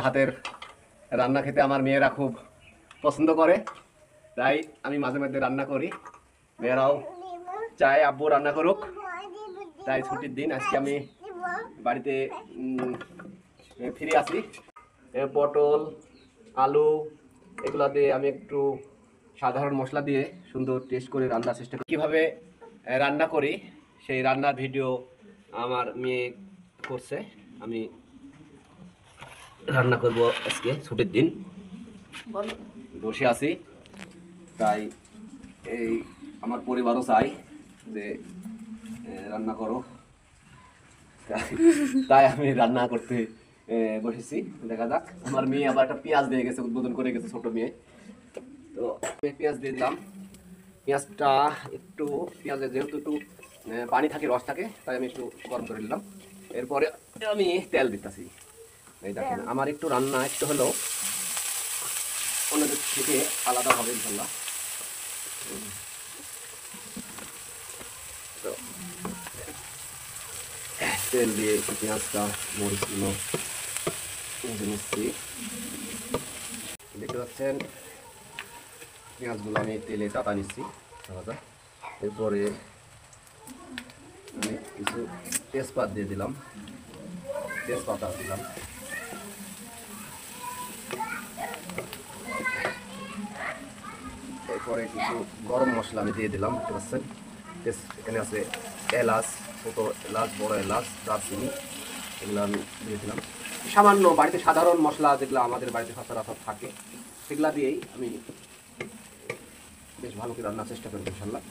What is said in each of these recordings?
হাতের রান্না খেতে আমার মেয়েরা খুব পছন্দ করে, তাই আমি মাঝে মধ্যে রান্না করি। মেয়েরাও চায় আব্বু রান্না করুক, তাই ছুটির দিন আজকে আমি বাড়িতে ফিরে আসি। পটল, আলু এগুলো দিয়ে আমি একটু সাধারণ মশলা দিয়ে সুন্দর টেস্ট করে রান্নার চেষ্টা করি। কীভাবে রান্না করি সেই রান্নার ভিডিও আমার মেয়ে করছে। আমি রান্না করব আজকে ছুটির দিন, বসে আছি, তাই এই আমার পরিবারও চাই যে রান্না করো, তাই আমি রান্না করতে বসেছি। দেখা যাক। আমার মেয়ে আবার একটা পেঁয়াজ দিয়ে গেছে, উদ্বোধন করে গেছে ছোট মেয়ে। তো পেঁয়াজ দিয়ে দিলাম। পেঁয়াজটা একটু, পেঁয়াজের যেহেতু একটু পানি থাকে, রস থাকে, তাই আমি একটু গরম করে নিলাম। এরপরে আমি তেল দিতেছি। এই দেখেন আমার একটু রান্না একটু হলেও অন্যদের থেকে আলাদা হবে ইনশাল্লাহ। তো তেল দিয়ে পেঁয়াজটা মরিচগুলো ভেজে নিচ্ছি। দেখতে পাচ্ছেন পেঁয়াজগুলো আমি তেলে চাপা নিচ্ছি আলাদা। এরপরে আমি কিছু তেজপাত দিয়ে দিলাম, তেজপাতা দিলাম। এরপরে কিছু গরম মশলা আমি দিয়ে দিলাম। দেখতে পাচ্ছেন এখানে আছে এলাচ, ছোটো এলাচ, বড় এলাচ, দারচিনি, এগুলো আমি দিয়ে দিলাম। সামান্য বাড়িতে সাধারণ মশলা যেগুলো আমাদের বাড়িতে সচরাচর থাকে সেগুলো দিয়েই আমি বেশ ভালো করে রান্নার চেষ্টা করব ইনশাল্লাহ।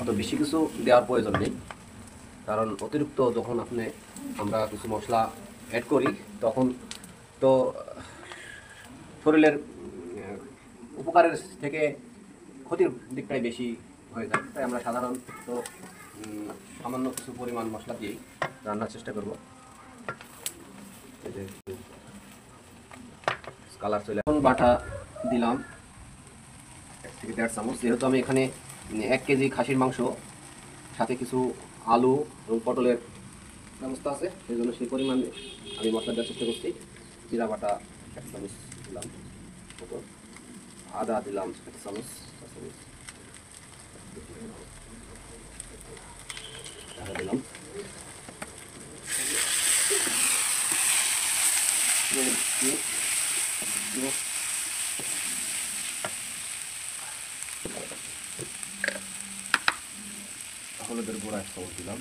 অত বেশি কিছু দেওয়ার প্রয়োজন নেই, কারণ অতিরিক্ত যখন আমরা কিছু মশলা অ্যাড করি তখন তো শরীরের উপকারের থেকে ক্ষতির দিকটাই বেশি হয়ে যায়। তাই আমরা সাধারণত সামান্য কিছু পরিমাণ মশলা দিয়েই রান্নার চেষ্টা করব। এই যে কালার চলে, এখন বাটা দিলাম 1 থেকে 1.5 চামচ। যেহেতু আমি এখানে 1 কেজি খাসির মাংস, সাথে কিছু আলু এবং পটলের ব্যবস্থা আছে, সেই জন্য সেই পরিমাণে আমি মশলা দেওয়ার চেষ্টা করছি। জিরা বাটা 1 চামচ দিলাম, আদা দিলাম 1 চামচ, আদা দিলাম। হলুদের গুঁড়া 1 চামচ দিলাম।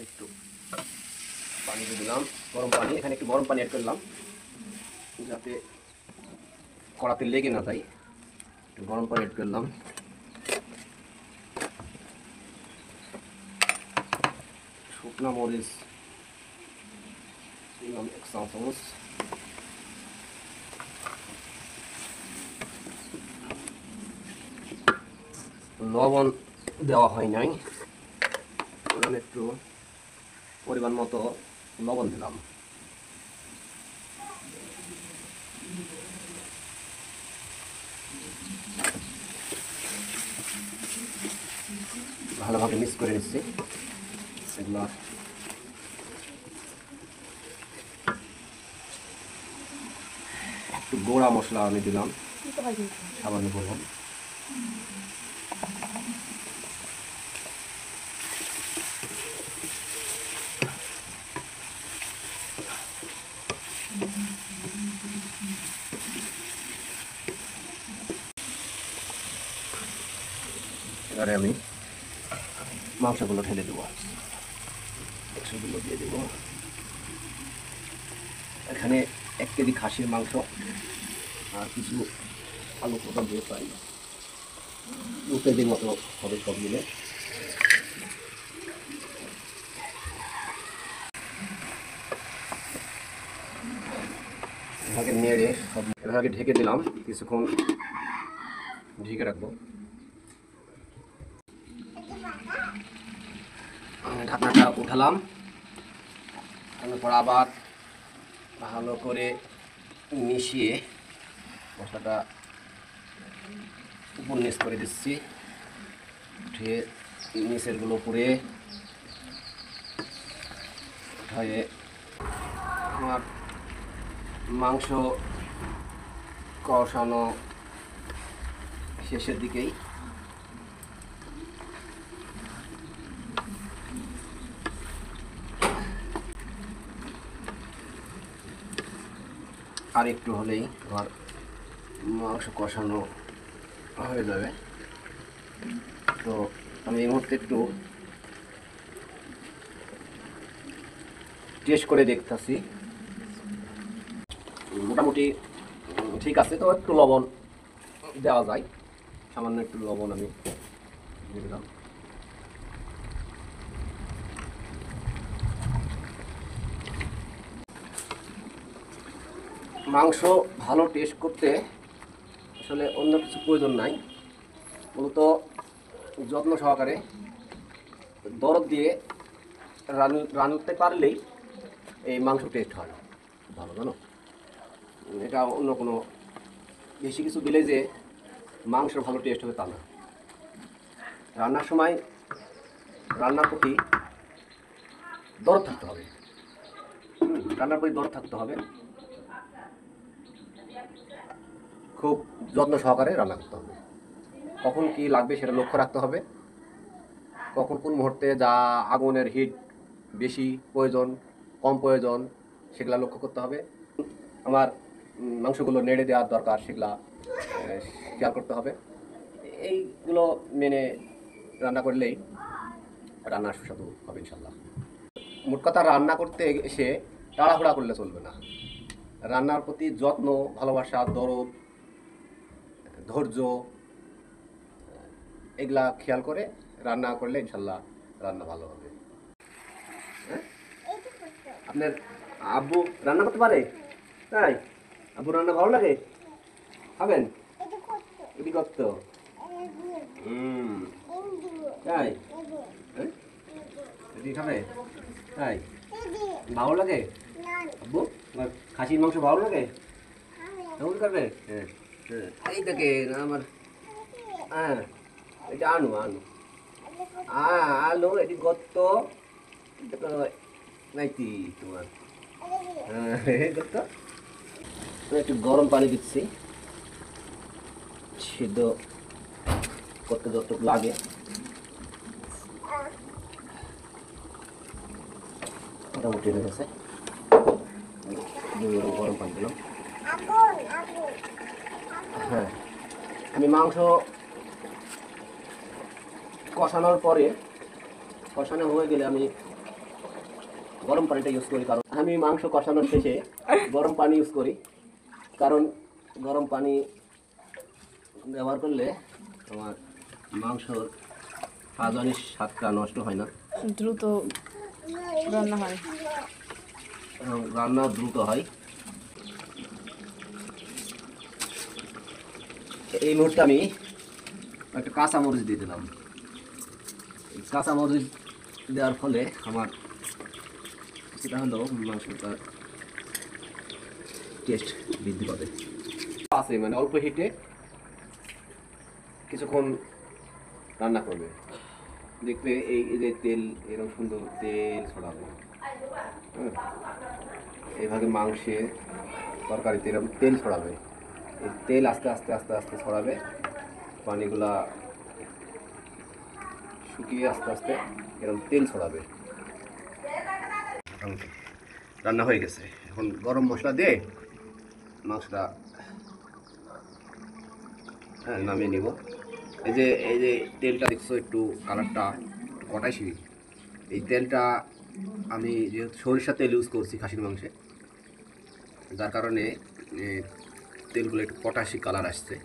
একটু পানি দিয়ে দিলাম, গরম পানি। এখানে একটু গরম পানি অ্যাড করলাম যাতে কড়াতে লেগে না যায়। একটু গরম পানি অ্যাড করলাম। শুকনো মরিচ দিলাম 1 চা চামচ। লবণ দেওয়া হয় নাই, একটু পরিমাণ মতো লবণ দিলাম। ভালোভাবে মিক্স করে নিচ্ছি এগুলো। একটু গোড়া মশলা আমি দিলাম সামান্য পরিমাণ। এবারে আমি মাংসগুলো ঢেলে দেবো, মাংসগুলো দিয়ে দেবো। এখানে 1 কেজি খাসির মাংস আর কিছু আলু কোটা দিয়ে পাই 2 কেজির মতো হবে সব মিলে। এভাবে নেড়ে সব এভাবে ঢেকে দিলাম, কিছুক্ষণ ঢেকে রাখবো। ঢাকনাটা উঠালাম, তারপর আবার ভালো করে মিশিয়ে মশলাটা উপর নিচ করে দিচ্ছি। উঠিয়ে নিচেরগুলো পুড়ে হয়ে আমার মাংস কষানো শেষের দিকেই। আর একটু হলেই আমার মাংস কষানো হয়ে যাবে। তো আমি এই মুহূর্তে একটু টেস্ট করে দেখতেছি, মোটামুটি ঠিক আছে। তো একটু লবণ দেওয়া যায়, সামান্য একটু লবণ আমি দিয়ে দিলাম। মাংস ভালো টেস্ট করতে আসলে অন্য কিছু প্রয়োজন নাই, মূলত যত্ন সহকারে দরদ দিয়ে রাঁধতে পারলেই এই মাংস টেস্ট হয় ভালো, জানো। এটা অন্য কোনো বেশি কিছু দিলে যে মাংসের ভালো টেস্ট হবে তা না। রান্নার সময় রান্নার প্রতি দরদ থাকতে হবে, রান্নার প্রতি দরদ থাকতে হবে, খুব যত্ন সহকারে রান্না করতে হবে। কখন কি লাগবে সেটা লক্ষ্য রাখতে হবে, কখন কোন মুহূর্তে যা আগুনের হিট বেশি প্রয়োজন কম প্রয়োজন সেগুলা লক্ষ্য করতে হবে। আমার মাংসগুলো নেড়ে দেওয়ার দরকার সেগুলা খেয়াল করতে হবে। এইগুলো মেনে রান্না করলেই রান্নার সুস্বাদু হবে ইনশাল্লাহ। মোট কথা, রান্না করতে এসে তাড়াহুড়া করলে চলবে না। রান্নার প্রতি যত্ন, ভালোবাসা, দরদ, ধৈর্য এগুলা খেয়াল করে রান্না করলে ইনশাল্লাহ রান্না ভালো হবে। হ্যাঁ, আপনার আব্বু রান্না করতে পারে? তাই আব্বু রান্না ভালো লাগে? খাবেন? এটি করত তাই? হ্যাঁ, এটি খাবে তাই? ভালো লাগে আব্বু? খাসির মাংস ভালো লাগে? কেমন করবে? হ্যাঁ হ্যাঁ, এই দেখে আমার, হ্যাঁ এটা আনু আনু আলো এটি গত্ত নাইতি তোমার। হ্যাঁ গত্ত। একটু গরম পানি দিচ্ছি সিদ্ধ করতে যতটুকু লাগে। মোটামুটি হয়ে গেছে, গরম পানি দিলাম। হ্যাঁ, আমি মাংস কষানোর পরে, কষানো হয়ে গেলে আমি গরম পানিটা ইউজ করি, কারণ আমি মাংস কষানোর শেষে গরম পানি ইউজ করি, কারণ গরম পানি ব্যবহার করলে আমার মাংসর আজানির স্বাদটা নষ্ট হয় না, দ্রুত রান্না হয়, রান্না দ্রুত হয়। এই মুহূর্তে আমি একটা কাঁচামরিচ দিয়ে দিলাম। কাঁচামরিচ দেওয়ার ফলে আমার সেটা হলো মাংসটা টেস্ট বৃদ্ধি পাবে। আছে মানে অল্প হিটে কিছুক্ষণ রান্না করবে, দেখবে এই যে তেল এরকম সুন্দর তেল ছড়াবে। হ্যাঁ, এইভাবে মাংসে তরকারিতে এরকম তেল ছড়াবে, এই তেল আস্তে আস্তে আস্তে আস্তে ছড়াবে, পানিগুলা শুকিয়ে আস্তে আস্তে এরকম তেল ছড়াবে। মোটামুটি রান্না হয়ে গেছে, এখন গরম মশলা দিয়ে মাংসটা হ্যাঁ নামিয়ে নিব। এই যে তেলটা দেখছো একটু কালারটা একটু কটাইছি, এই তেলটা আমি যেহেতু সরিষার তেল ইউজ করছি খাসির মাংসে, যার কারণে তেলগুলো একটু পটাশি কালার আসছে,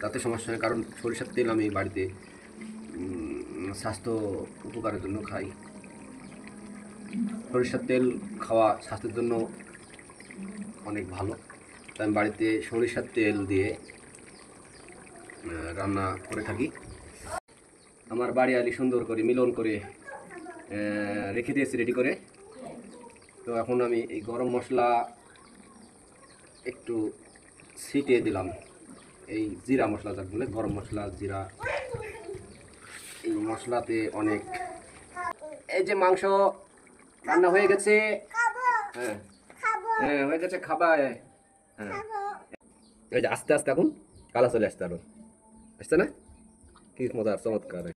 তাতে সমস্যা নেই। কারণ সরিষার তেল আমি বাড়িতে স্বাস্থ্য উপকারের জন্য খাই। সরিষার তেল খাওয়া স্বাস্থ্যের জন্য অনেক ভালো, তাই আমি বাড়িতে সরিষার তেল দিয়ে রান্না করে থাকি। আমার বাড়ি আলি সুন্দর করে মিলন করে রেখে দিয়েছি রেডি করে। তো এখন আমি এই গরম মশলা একটু ছিটিয়ে দিলাম, এই জিরা মশলা যাক বলে, গরম মশলা জিরা এই মশলাতে অনেক। এই যে মাংস রান্না হয়ে গেছে। হ্যাঁ হ্যাঁ হয়ে গেছে, খাবা। হ্যাঁ এই যে আস্তে আস্তে এখন কালা চলে আসতে আরো, আসছে না? কি মজার চমৎকার।